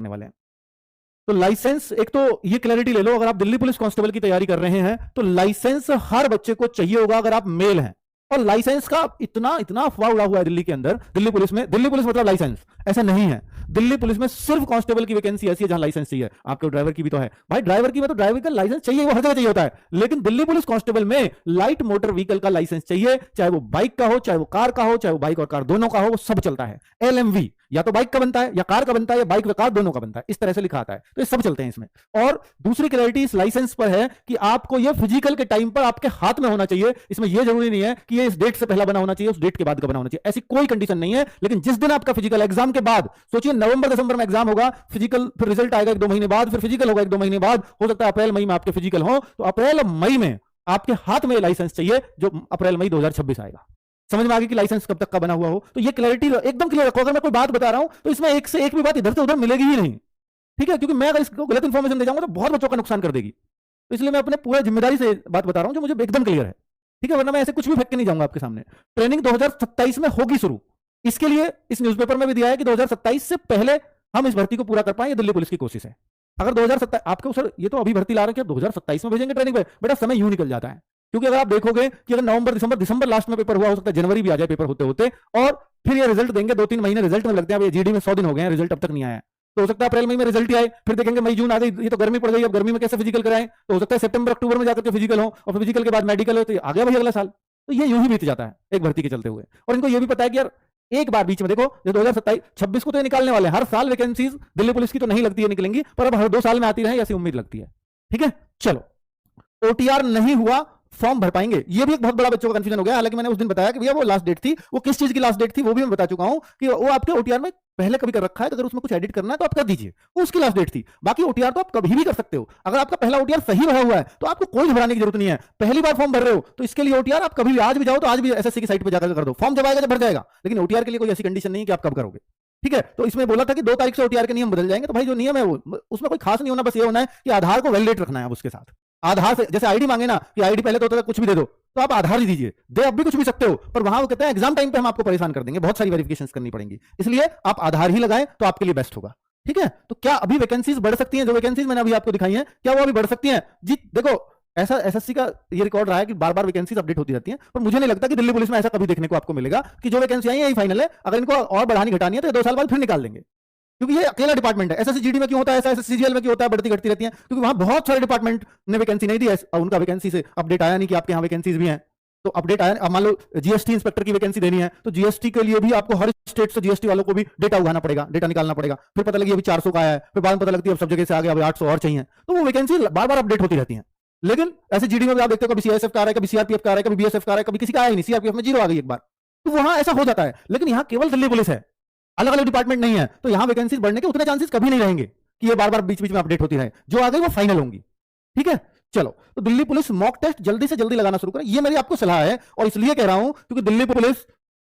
करने वाले हैं। तो लाइसेंस, एक तो ये क्लैरिटी ले लो, अगर आप दिल्ली पुलिस कांस्टेबल की तैयारी कर रहे हैं तो लाइसेंस हर बच्चे को चाहिए होगा अगर आप मेल हैं। और लाइसेंस का इतना इतना अफवाह उड़ा हुआ है दिल्ली के अंदर, दिल्ली पुलिस में, दिल्ली पुलिस मतलब लाइसेंस, ऐसा नहीं है। दिल्ली पुलिस में सिर्फ कांस्टेबल की वैकेंसी ऐसी है जहां लाइसेंस चाहिए। आपके ड्राइवर की भी तो है भाई, ड्राइवर की में तो ड्राइवर का लाइसेंस चाहिए, वो हर जगह चाहिए होता है। लेकिन दिल्ली पुलिस कांस्टेबल में लाइट मोटर व्हीकल का लाइसेंस चाहिए, चाहे वो बाइक का हो, चाहे वो कार का हो, चाहे वो बाइक और कार दोनों का हो, वो सब चलता है। एलएमवी या तो बाइक का बनता है या कार का बनता है या बाइक व कार दोनों का बनता है, इस तरह से लिखा आता है। तो ये सब चलते हैं इसमें। और दूसरी क्लैरिटी इस लाइसेंस पर है कि आपको ये फिजिकल के टाइम पर आपके हाथ में होना चाहिए। इसमें यह जरूरी नहीं है कि ये इस डेट से पहला बना होना चाहिए, उस डेट के बाद का बना होना चाहिए, ऐसी कोई कंडीशन नहीं है। लेकिन जिस दिन आपका फिजिकल एग्जाम के बाद, सोचिए नवंबर दिसंबर में एग्जाम होगा, फिजिकल, फिर रिजल्ट आएगा 1-2 महीने बाद, फिर फिजिकल होगा 1-2 महीने बाद, हो सकता है अप्रैल मई में आपके फिजिकल हो, तो अप्रैल मई में आपके हाथ में लाइसेंस चाहिए जो अप्रैल मई 2026 आएगा। समझ में आ गई कि लाइसेंस कब तक का बना हुआ हो। तो ये क्लैरिटी एकदम क्लियर रखो। अगर मैं कोई बात बता रहा हूं तो इसमें एक से एक भी बात इधर से उधर मिलेगी ही नहीं, ठीक है? क्योंकि मैं अगर इसको गलत इंफॉर्मेशन दे जाऊंगा तो बहुत बच्चों का नुकसान कर देगी। तो इसलिए मैं अपने पूरे जिम्मेदारी से बात बता रहा हूं जो मुझे एकदम क्लियर है, ठीक है? वरना मैं ऐसे कुछ भी फेंक के नहीं जाऊंगा आपके सामने। ट्रेनिंग 2027 में होगी शुरू। इसके लिए इस न्यूज़पेपर में भी दिया है कि 2027 से पहले हम इस भर्ती को पूरा कर पाए, ये दिल्ली पुलिस की कोशिश है। अगर 2027 आपको सर ये तो अभी भर्ती ला रहे हैं कि 2027 में भेजेंगे ट्रेनिंग पे, बेटा समय यूं निकल जाता है। क्योंकि अगर आप देखोगे कि अगर नवंबर दिसंबर लास्ट में पेपर हुआ, हो सकता है जनवरी भी आ जाए पेपर होते होते, और फिर ये रिजल्ट देंगे 2-3 महीने रिजल्ट में लगते हैं। अब जीडी में 100 दिन हो गए हैं, रिजल्ट अब तक नहीं आया है। तो हो सकता है अप्रैल मई में रिजल्ट ही आए, फिर देखेंगे मई जून आ गई, ये तो गर्मी पड़ गई, अब गर्मी में कैसे फिजिकल कराएं? तो हो सकता है सितंबर अक्टूबर में जाकर के फिजिकल हो, और फिजिकल के बाद मेडिकल हो, तो आ गया भाई अगला साल। तो ये यूं ही बीत जाता है एक भर्ती के चलते हुए। और इनको ये भी पता है कि यार एक बार बीच में देखो, जो 2027-26 को तो ये निकालने वाले हैं, हर साल वैकेंसीज दिल्ली पुलिस की तो नहीं लगती है निकलेंगी, पर अब हर 2 साल में आती रहे ऐसी उम्मीद लगती है, ठीक है? चलो, ओटीआर नहीं हुआ, फॉर्म भर पाएंगे, ये भी एक बहुत बड़ा बच्चों का कंफ्यूजन हो गया। हालांकि मैंने उस दिन बताया कि भैया वो लास्ट डेट थी, वो किस चीज की लास्ट डेट थी वो भी मैं बता चुका हूं कि वो आपके ओटीआर में पहले कभी कर रखा है, तो अगर उसमें कुछ एडिट करना है तो आप कर दीजिए, वो उसकी लास्ट डेट थी। बाकी ओटीआर तो आप कभी भी कर सकते हो। अगर आपका पहला ओटीआर सही भरा हुआ है तो आपको कोई घबराने की जरूरत नहीं है। पहली बार फॉर्म भर रहे हो तो इसके लिए ओटीआर आप कभी भी, आज भी जाओ तो आज भी एसएससी की साइट पर जाकर कर दो, फॉर्म जब आएगा जब भर जाएगा। लेकिन ओटीआर के लिए कोई ऐसी कंडीशन नहीं है कि आप कब करोगे, ठीक है? तो इसमें बोला था कि 2 तारीख से ओटीआर के नियम बदल जाएंगे, तो भाई जो नियम है वो उसमें कोई खास नहीं होना, बस ये होना है कि आधार को वैलिडेट रखना है उसके साथ। आधार से जैसे आईडी मांगे ना कि आईडी पहले तो होता था कुछ भी दे दो, तो आप आधार ही दीजिए, दे अब भी कुछ भी सकते हो, पर वहां वो कहते हैं एग्जाम टाइम पे हम आपको परेशान कर देंगे, बहुत सारी वेरिफिकेशंस करनी पड़ेंगी, इसलिए आप आधार ही लगाएं तो आपके लिए बेस्ट होगा, ठीक है? तो क्या अभी वैकेंसीज बढ़ सकती हैं? जो वैकेंसीज मैंने अभी आपको दिखाई हैं, क्या वो अभी बढ़ सकती हैं? जी देखो, ऐसा एसएससी का ये रिकॉर्ड रहा है कि बार बार वैकेंसीज अपडेट होती रहती हैं, पर मुझे नहीं लगता कि दिल्ली पुलिस में ऐसा कभी देखने को आपको मिलेगा कि जो वैकेंसी आई है यही फाइनल है। अगर इनको और बढ़ानी घटानी है तो 2 साल बाद फिर निकाल देंगे, क्योंकि ये अकेला डिपार्टमेंट है। एसएससी जीडी में क्यों होता है ऐसा, एसएससीजीएल में क्यों होता है, बढ़ती घटती रहती है? क्योंकि वहां बहुत सारे डिपार्टमेंट ने वैकेंसी नहीं दी है, उनका वैकेंसी से अपडेट आया नहीं कि आपके यहाँ वैकेंसीज भी हैं, तो अपडेट आया। अब मान लो जीएसटी इंस्पेक्टर की वैकेंसी देनी है, तो जीएसटी के लिए भी आपको हर स्टेट से जीएसटी वालों को भी डेटा उगाना पड़ेगा, डेटा निकालना पड़ेगा। फिर पता लगी अभी 400 का आया है, फिर बाद में पता लगती है अब सब जगह से आ गया, अभी 800 और चाहिए। तो वो वैकेंसी बार बार अपडेट होती रहती है। लेकिन ऐसे जीडी में भी आप देखते हो कभी सीआईएसएफ का आ रहा है, कभी सीआरपीएफ का आ रहा है, कभी बीएसएफ का आ रहा है, कभी किसी का आया ही नहीं, सीआरपीएफ में 0 आ गई एक बार, तो वहां ऐसा हो जाता है। लेकिन यहाँ केवल दिल्ली पुलिस है, अलग अलग डिपार्टमेंट नहीं है, तो यहां वैकेंसीज बढ़ने के उतने चांसेस कभी नहीं रहेंगे कि ये बार बार बीच बीच में अपडेट होती रहे। जो आ गई वो फाइनल होंगी, ठीक है? चलो, तो दिल्ली पुलिस मॉक टेस्ट जल्दी से जल्दी लगाना शुरू करें, ये मेरी आपको सलाह है। और इसलिए कह रहा हूं क्योंकि दिल्ली पुलिस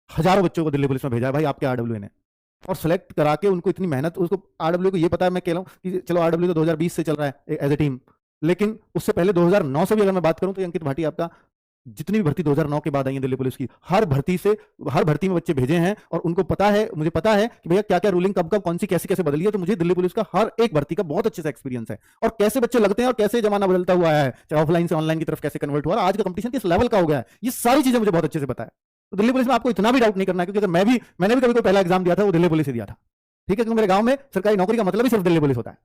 हजारों बच्चों को दिल्ली पुलिस में भेजा है भाई आपके आरडब्ल्यू ने, और सेलेक्ट करा के उनको इतनी मेहनत, उसको आरडब्ल्यू को ये पता है, मैं कह रहा हूं कि चलो आरडब्ल्यू तो 2020 से चल रहा है एज ए टीम, लेकिन उससे पहले 2009 से भी अगर मैं बात करूं तो अंकित भाटिया आपका जितनी भी भर्ती 2009 के बाद आई है दिल्ली पुलिस की, हर भर्ती में बच्चे भेजे हैं, और उनको पता है, मुझे पता है कि भैया क्या क्या रूलिंग कब कब कौन सी कैसे कैसे बदली है। तो मुझे दिल्ली पुलिस का हर एक भर्ती का बहुत अच्छे से एक्सपीरियंस है, और कैसे बच्चे लगते हैं और कैसे जमाना बदलता हुआ है, चाहे ऑफलाइन से ऑनलाइन की तरफ कैसे कन्वर्ट हुआ, आज का कंपटीशन किस लेवल का हो गया है, ये सारी चीजें मुझे बहुत अच्छे से पता है। तो दिल्ली पुलिस में आपको इतना भी डाउट नहीं करना है, क्योंकि अगर मैंने भी कभी कोई पहला एग्जाम दिया था वो दिल्ली पुलिस से दिया था, ठीक है? क्योंकि मेरे गांव में सरकारी नौकरी का मतलब ही सिर्फ दिल्ली पुलिस होता है।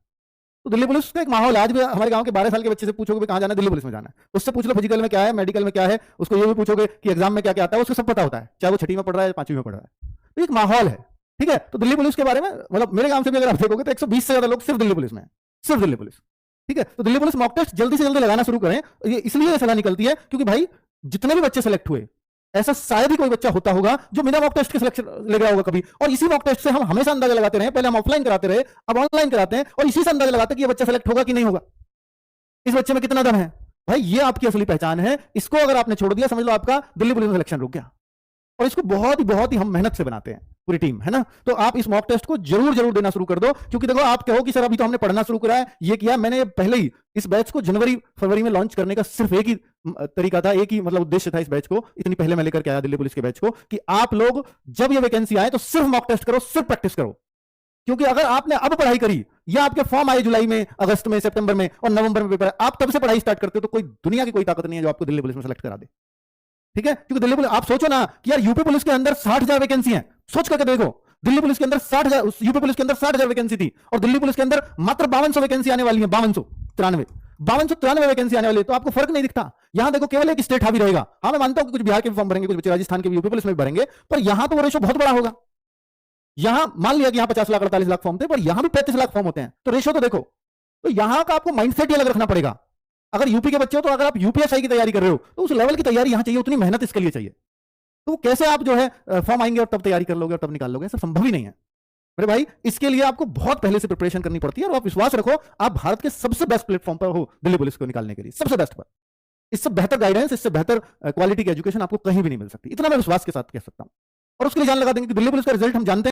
तो दिल्ली पुलिस का एक माहौल है। आज भी हमारे गांव के 12 साल के बच्चे से पूछोगे कहां जाना है, दिल्ली पुलिस में जाना है, उससे पूछ लो फिजिकल में क्या है, मेडिकल में क्या है, उसको ये भी पूछोगे कि एग्जाम में क्या क्या आता है, उसको सब पता होता है, चाहे वो 6वीं में पढ़ रहा है 5वीं में पढ़ रहा है। तो एक माहौल है, ठीक है? तो दिल्ली पुलिस के बारे में, मतलब मेरे गांव से भी अगर आप देखोगे तो 120 से ज्यादा लोग सिर्फ दिल्ली पुलिस में, सिर्फ दिल्ली पुलिस, ठीक है? तो दिल्ली पुलिस मॉक टेस्ट जल्दी से जल्दी लगाना शुरू करें। ये इसलिए सलाह निकलती है क्योंकि भाई जितने भी बच्चे सेलेक्ट हुए, ऐसा शायद ही कोई बच्चा होता होगा जो बिना मॉक टेस्ट के सिलेक्शन ले गया होगा कभी, और इसी मॉक टेस्ट से हम हमेशा अंदाजा लगाते रहे। पहले हम ऑफलाइन कराते रहे, अब ऑनलाइन कराते हैं, और इसी से अंदाजा लगाते हैं कि ये बच्चा सेलेक्ट होगा कि नहीं होगा, इस बच्चे में कितना दम है। भाई ये आपकी असली पहचान है। इसको अगर आपने छोड़ दिया, समझ लो आपका दिल्ली पुलिस में सिलेक्शन रुक गया। और इसको बहुत ही हम मेहनत से बनाते हैं पूरी टीम, है ना? तो आप इस मॉक टेस्ट को जरूर देना शुरू कर दो, क्योंकि देखो आप कहो कि सर अभी तो हमने पढ़ना शुरू करा है, ये किया मैंने पहले ही। इस बैच को जनवरी फरवरी में लॉन्च करने का सिर्फ एक ही तरीका था, एक ही मतलब उद्देश्य था इस बैच को, इतनी पहले मैं लेकर के आया दिल्ली पुलिस के बैच को, कि आप लोग जब ये वैकेंसी आए तो सिर्फ मॉक टेस्ट करो, सिर्फ प्रैक्टिस करो। क्योंकि अगर आपने अब पढ़ाई करी या आपके फॉर्म आए जुलाई में, अगस्त में, सितंबर में और नवंबर में पेपर, आप तब से पढ़ाई स्टार्ट करते हो, तो कोई दुनिया की कोई ताकत नहीं है जो आपको दिल्ली पुलिस में सेलेक्ट करा दे। ठीक है, क्योंकि दिल्ली पुलिस, आप सोचो ना कि यार यूपी पुलिस के अंदर 60,000 वैकेंसी है, सोच करके देखो, दिल्ली पुलिस के अंदर 60,000, यूपी पुलिस के अंदर 60,000 वैकेंसी थी और दिल्ली पुलिस के अंदर मात्र 5200 वैकेंसी आने वाली है, 5293 वैकेंसी आने वाली है। तो आपको फर्क नहीं दिखता। यहां देखो केवल एक स्टेट हावी रहेगा। हाँ मैं मानता हूं कि कुछ बिहार के फॉर्म भरेंगे, कुछ बच्चे राजस्थान के भी यूपी पुलिस में भी भरेंगे, पर यहां तो वो रेशो बहुत बड़ा होगा। यहां मान लिया कि यहां 50 लाख 48 लाख फॉर्म थे, पर यहां भी 35 लाख फॉर्म होते हैं, तो रेशो तो देखो। तो यहां का आपको माइंडसेट ही अलग रखना पड़ेगा। अगर यूपी के बच्चे हो तो अगर आप यूपीएसआई की तैयारी कर रहे हो तो उस लेवल की तैयारी यहां चाहिए, उतनी मेहनत इसके लिए चाहिए। तो कैसे आप जो है फॉर्म आएंगे और तब तैयारी कर लोगे और तब निकाल लोगे, सब संभव ही नहीं है मेरे भाई। इसके लिए आपको बहुत पहले से प्रिपरेशन करनी पड़ती है और आप विश्वास रखो, आप भारत के सबसे बेस्ट प्लेटफॉर्म पर हो दिल्ली पुलिस को निकालने के लिए, सबसे बेस्ट पर। इससे बेहतर गाइडेंस, इससे बेहतर क्वालिटी की एजुकेशन आपको कहीं भी नहीं मिल सकती, इतना मैं विश्वास के साथ कह सकता हूं। और उसके लिए जान लगा देंगे कि दिल्ली पुलिस का रिजल्ट हम जानते हैं।